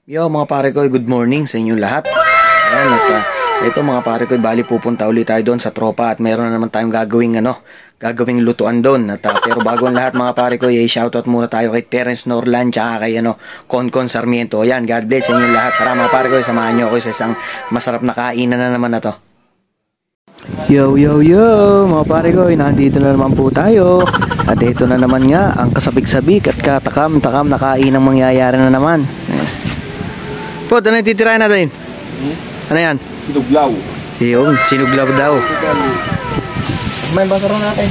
Yo mga pare ko, good morning sa inyo lahat. Ayan, at ito mga pare ko, bali pupunta ulit tayo doon sa tropa at meron na naman tayong gagawing lutuan doon. At pero bago ang lahat mga pare ko, shoutout muna tayo kay Terence Norland tsaka kay Concon Sarmiento. Ayan, God bless sa inyo lahat. Tara mga pare ko, samahan nyo ako sa isang masarap na kainan na naman na to. Yo mga pare ko, nandito na naman po tayo. At ito na naman nga ang kasabik-sabik at katakam-takam na kainang mangyayari na naman. Po, ano yung titirahin natin? Ano yan? Sinuglaw. Yun, sinuglaw daw. May basaro natin.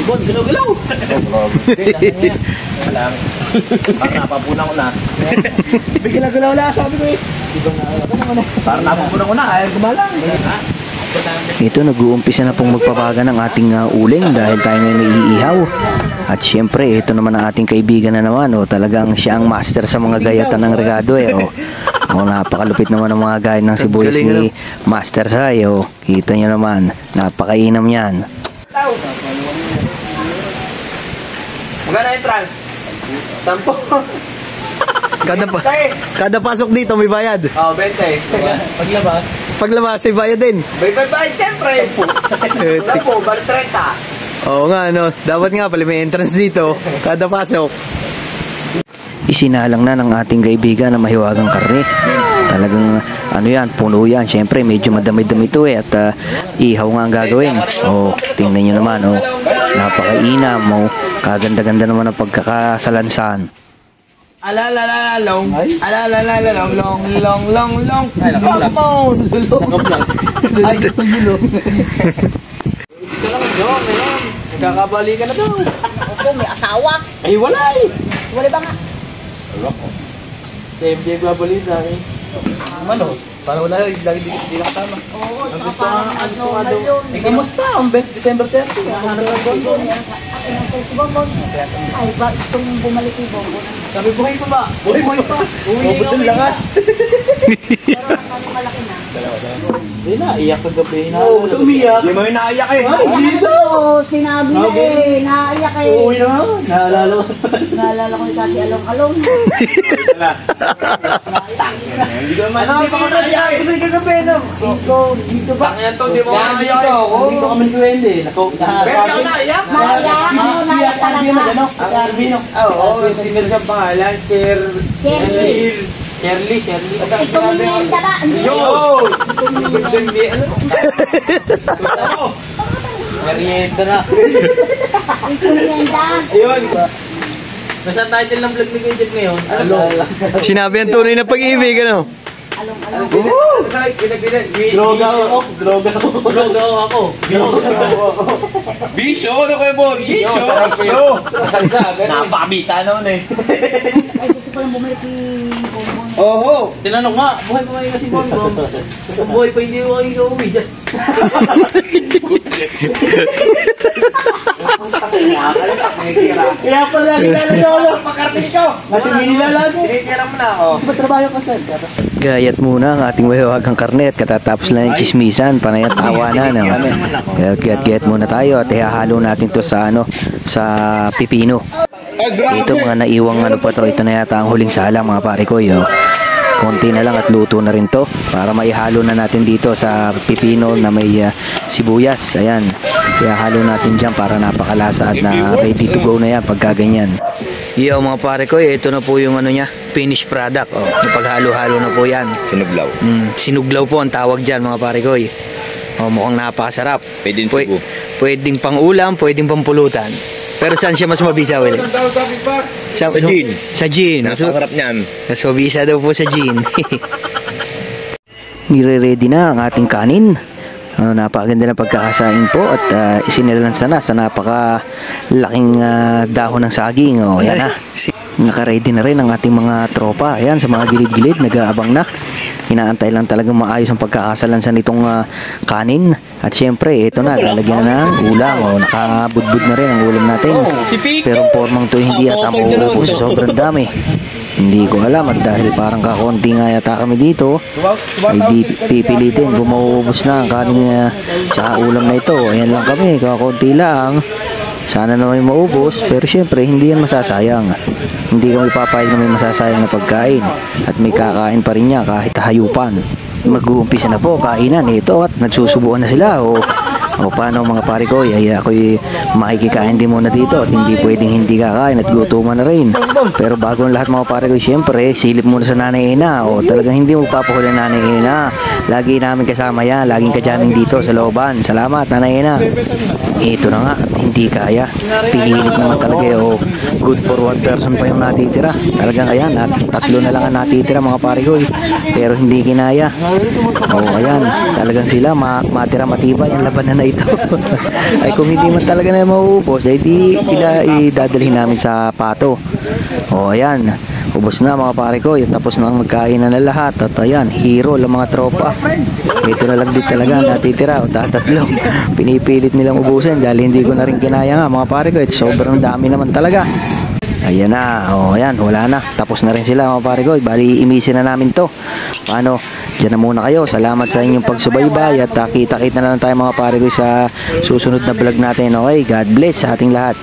Ibon, sinuglaw. Alam. Parang napapunan ko na. Bigyan na gulaw na, sabi ko eh. Parang napapunan ko na, ayaw gumalang. Ito, nag-uumpisa na pong magpabaga ng ating uling dahil tayo ngayon may iihaw. At syempre, ito naman ang ating kaibigan na naman. Talagang siya ang master sa mga gayatan ng regado. Napakalupit naman ng mga gayat ng sibuyas ni Master Sai. Kita nyo naman, napakainam yan. Magana yung trans? Tampo. Kada pasok dito may bayad. Oo, 20. Paglabas may bayad din. May bayad, siyempre. Tampo, bar 30. Oo nga, dapat nga pala may entrance dito kada pasok. Isinalang na ng ating kaibigan na mahiwagang karne. Talagang yan, puno yan. Siyempre medyo madami-dami ito at ihaw nga ang gagawin. Tingnan nyo naman, napakainam. Kaganda-ganda naman ang pagkakasalansan. Alalalalong, alalalalong, long. Ay, nakablog. Ay, nakablog. Ito lang, meron. Nagkakabali ka na daw. Opo, may asawa. Ay, wala eh. Wala ba nga? Wala ko. Hindi babali dahil. Parang wala, lagi di nakatama. Oo, ang saka gusto parang nga normal yun. Kamusta? Ang best December 30. Hanap ng Bonbon. Si Bonbon. Ay, ba, itong bumalik ni Bonbon. Sabi, buhay pa ba? Buhay pa. Uwi lang. Pero ang malaki na. Hindi na, iyak kagabi na. Oo, gusto umiyak. Hindi mo yung naiyak eh. Oo, sinabi na eh. Naiyak eh. Uwi na. Naalala ko. Naalala ko yung dati along-along. Hindi ko man. Hindi pa ko naiyak eh. Kasi kagabi no. Dito ba? Tangan to, di mo naiyak ako. Hindi ko kami duwende. Pero ako naiyak. Naiyak ako, naiyak talaga. Ang Arbino. Oo, sinil sa pangalan. Shirley. Itong merienda ba? Yo! Merienda na. Itong merienda. Ayun. Nasa title ng vlog ni Kajib ngayon. Sinabi ang tunay na pag-ibig, ano? Along-along. Droga ako. Bisyo? Ano kayo po? Bisyo? Napakabisa noon eh. Ay, gusto ko lang bumalik ni Bonbon. Oho! Tinanong nga, buhay pa kayo kasi Bonbon. Kung buhay pa hindi mo kayo uwi dyan. Kaya pala, ginalala ko. Makarting ikaw. Kasi minilalago. Tinitira mo na ako. Ba't trabaho ka saan? Gayat muna ang ating mahiwagang karne at katatapos lang yung chismisan, panayat tawanan. Gayat muna tayo at ihahalo natin to sa pipino. Ito mga naiwang pa to, ito na yata ang huling sala mga pare ko. Konti na lang at luto na rin to para maihalo na natin dito sa pipino na may sibuyas. Ayan, ihahalo natin dyan para napakalasa at na ready to go na yan pagka ganyan. Yo mga pare ko, ito na po yung finished product. Napaghalo-halo na po yan. Sinuglaw. Sinuglaw po ang tawag dyan mga pare ko. Mukhang napakasarap. Pwedeng pang ulam, pwedeng pang pulutan. Pero saan siya mas mabisa, Will? Sa gin. Sa gin. Napakasarap niyan. Mas mabisa daw po sa gin. Nire-ready na ang ating kanin. Napakaganda na pagkakasain po at isinilansa na sa napakalaking dahon ng saging. Yan na. Naka-ready na rin ang ating mga tropa. Ayan, sa mga gilid-gilid, nag-aabang na. Inaantay lang talagang maayos ang pagkakasalansan nitong kanin. At syempre, ito na, lalagyan na ng ulam. Nakabudbud na rin ang ulam natin. Pero formang to hindi ata mauubos sa sobrang dami. Hindi ko alam at dahil parang kakonti nga yata kami dito, ay di pipilitin kung mauubos na ang kanin tsaka ulam na ito. Ayan lang kami, kakonti lang. Sana naman maubos, pero syempre hindi yan masasayang. Hindi kami papayag na may masasayang na pagkain at may kakain pa rin niya kahit hayupan. Mag-uumpisa na po kainan ito at nagsusubuan na sila o paano mga pare ko, ay ako'y makikikain din muna dito at hindi pwedeng hindi kakain at gutuman na rin. Pero bago ang lahat mga pare ko, syempre silip muna sa Nanay Ina o talagang hindi mo papahuli ang Nanay Ina. Lagi namin kasama yan, laging kadyaming dito sa looban. Salamat Nanay Ina. Ito na nga at hindi kaya, pinilit naman talaga o good for one person pa yung natitira. Talagang ayan at 3 na lang ang natitira mga pare ko pero hindi kinaya. O ayan, talagang sila matira matibay ang labanan na ito. Ay kung hindi man talaga na mauubos ay di idadalhin namin sa pato. O ayan, ubos na mga pare ko, tapos na ang magkainan na lahat at ayan, hero lang mga tropa. Ito na lang din talaga natitira o 3. Pinipilit nilang ubusin dahil hindi ko na rin kinaya nga mga pare ko, sobrang dami naman talaga. Ayan na, o ayan, wala na, tapos na rin sila mga pare ko, bali imisin na namin to. Paano, dyan na muna kayo, salamat sa inyong pagsubaybay at kita-kita na lang tayo mga pare ko sa susunod na vlog natin. Okay, God bless sa ating lahat.